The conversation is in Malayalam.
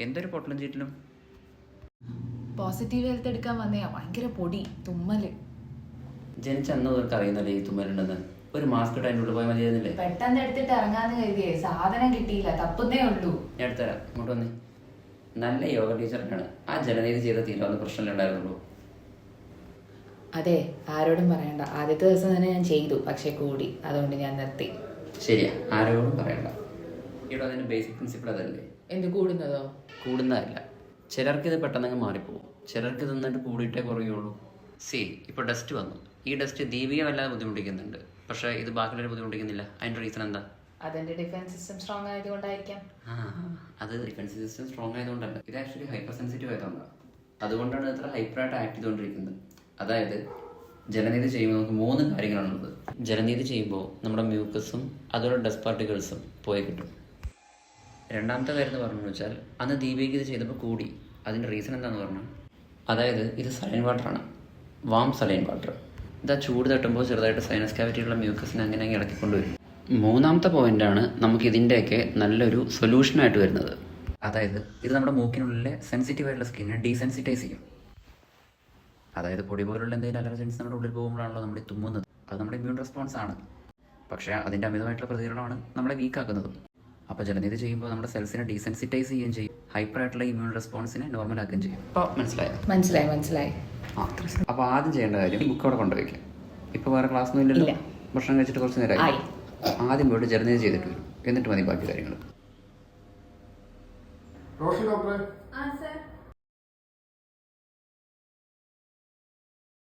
എന്തൊരു പൊട്ടലും ചീറ്റിലും? പോസിറ്റീവ് ഹെൽത്ത് എടുക്കാൻ വന്നയാ, ഭയങ്കര പൊടി തുമ്മല്. ജനിച്ച അന്ന് അവർക്ക് അറിയുന്നല്ലേ ഈ തുമ്മലുണ്ടെന്ന്. ഒരു മാസ്ക് ഇട്ട് അതിൻ്റെ ഉള്ളിൽ പോയാൽ മതിയായിരുന്നില്ലേ? പെട്ടെന്ന് എടുത്തിട്ട് ഇറങ്ങാന്ന് കരുതിയേ, സാധനം കിട്ടിയില്ല, തപ്പുന്നേ ഉള്ളൂ. ഞാൻ എടുത്തുതരാം, ഇങ്ങോട്ട് വന്നേ. നല്ല യോഗ ടീച്ചറാണ്. ആ ജലനീതി ചെയ്ത തീരാവുന്ന പ്രശ്നമല്ലേ ഉണ്ടായിരുന്നുള്ളൂ. അതെ, ആരോടും പറയണ്ട. ആദ്യത്തെ ദിവസം തന്നെ ഞാൻ ചെയ്തു, പക്ഷെ കൂടി, അതുകൊണ്ട് ഞാൻ നിർത്തി. ശരിയാ, ആരോടും പറയണ്ട. ഇവിടെ അതിൻ്റെ ബേസിക് പ്രിൻസിപ്പിൾ അതല്ലേ. എന്ത് കൂടുന്നതോ? കൂടുന്നതല്ല, ചിലർക്ക് ഇത് പെട്ടെന്ന് മാറിപ്പോകും, ചിലർക്ക് ഇത് നന്നായിട്ട് കൂടിയിട്ടേ കുറയുള്ളൂ. ഇപ്പോൾ ഡസ്റ്റ് വന്നു. ഈ ഡസ്റ്റ് ദീപിക വല്ലാതെ ബുദ്ധിമുട്ടിക്കുന്നുണ്ട്, പക്ഷേ ഇത് ബാക്കിയുള്ളവരെ ബുദ്ധിമുട്ടിക്കുന്നില്ല. അതിൻ്റെ റീസൺ എന്താ? അതെന്റെ ഡിഫൻസ് സിസ്റ്റം സ്ട്രോങ് ആയതുകൊണ്ടായിരിക്കാം. അത് ഡിഫൻസ് സിസ്റ്റം സ്ട്രോങ് ആയതുകൊണ്ടല്ല, ഇത് ആക്ച്വലി ഹൈപ്പർ സെൻസിറ്റീവ് ആയതുകൊണ്ടാണ്. അതുകൊണ്ടാണ് ഇത്ര ഹൈപ്പറായിട്ട് ആക്ട് ചെയ്തുകൊണ്ടിരിക്കുന്നത്. അതായത് ജലനീതി ചെയ്യുമ്പോൾ നമുക്ക് 3 കാര്യങ്ങളാണുള്ളത്. ജലനീതി ചെയ്യുമ്പോൾ നമ്മുടെ മ്യൂക്കസും അതുപോലെ ഡസ്റ്റ് പാർട്ടിക്കിൾസും പോയി കിട്ടും. രണ്ടാമത്തെ കാര്യം എന്ന് പറഞ്ഞു വെച്ചാൽ, അന്ന് ദീപിക ഇത് ചെയ്തപ്പോൾ കൂടി. അതിൻ്റെ റീസൺ എന്താണെന്ന് പറഞ്ഞാൽ, അതായത് ഇത് സലൈൻ വാട്ടറാണ്, വാം സലൈൻ വാട്ടർ. ഇതാ ചൂട് തട്ടുമ്പോൾ ചെറുതായിട്ട് സൈനസ് കാവിറ്റിയുള്ള മ്യൂക്കസിനെ അങ്ങനെ ഇളക്കിക്കൊണ്ടുവരും. മൂന്നാമത്തെ പോയിന്റാണ് നമുക്ക് ഇതിൻ്റെയൊക്കെ നല്ലൊരു സൊല്യൂഷനായിട്ട് വരുന്നത്. അതായത് ഇത് നമ്മുടെ മൂക്കിനുള്ളിലെ സെൻസിറ്റീവ് ആയിട്ടുള്ള സ്കിന്നിനെ ഡീസെൻസിറ്റൈസ് ചെയ്യും. അതായത് പൊടി പോലുള്ള എന്തെങ്കിലും അലർജൻസ് നമ്മുടെ ഉള്ളിൽ പോകുമ്പോഴാണല്ലോ നമ്മൾ തുമ്മുന്നത്. അത് നമ്മുടെ ഇമ്മ്യൂൺ റെസ്പോൺസ് ആണ്. പക്ഷേ അതിൻ്റെ അമിതമായിട്ടുള്ള പ്രതികരണമാണ് നമ്മളെ വീക്കാക്കുന്നത്. അപ്പോൾ ജലനീതി ചെയ്യുമ്പോൾ നമ്മുടെ സെൽസിനെ ഡീസെൻസിറ്റൈസ് ചെയ്യുകയും ചെയ്യും, ഹൈപ്പർ ആയിട്ടുള്ള ഇമ്മ്യൂൺ റെസ്പോൺസിനെ നോർമൽ ആക്കുകയും ചെയ്യും. അപ്പോൾ മനസ്സിലായി. അപ്പോൾ ആദ്യം ചെയ്യേണ്ട കാര്യം, ബുക്ക് അവിടെ കൊണ്ടുവയ്ക്കാം. ഇപ്പോൾ വേറെ ക്ലാസ്സൊന്നും ഇല്ലല്ലോ, ഭക്ഷണം കഴിച്ചിട്ട് കുറച്ച് നേരമായി. ആദ്യം പോയിട്ട് ജലനീതി ചെയ്തിട്ട് വരും, എന്നിട്ട് മതി ബാക്കി കാര്യങ്ങൾ. റോഷി ഡോക്ടറെ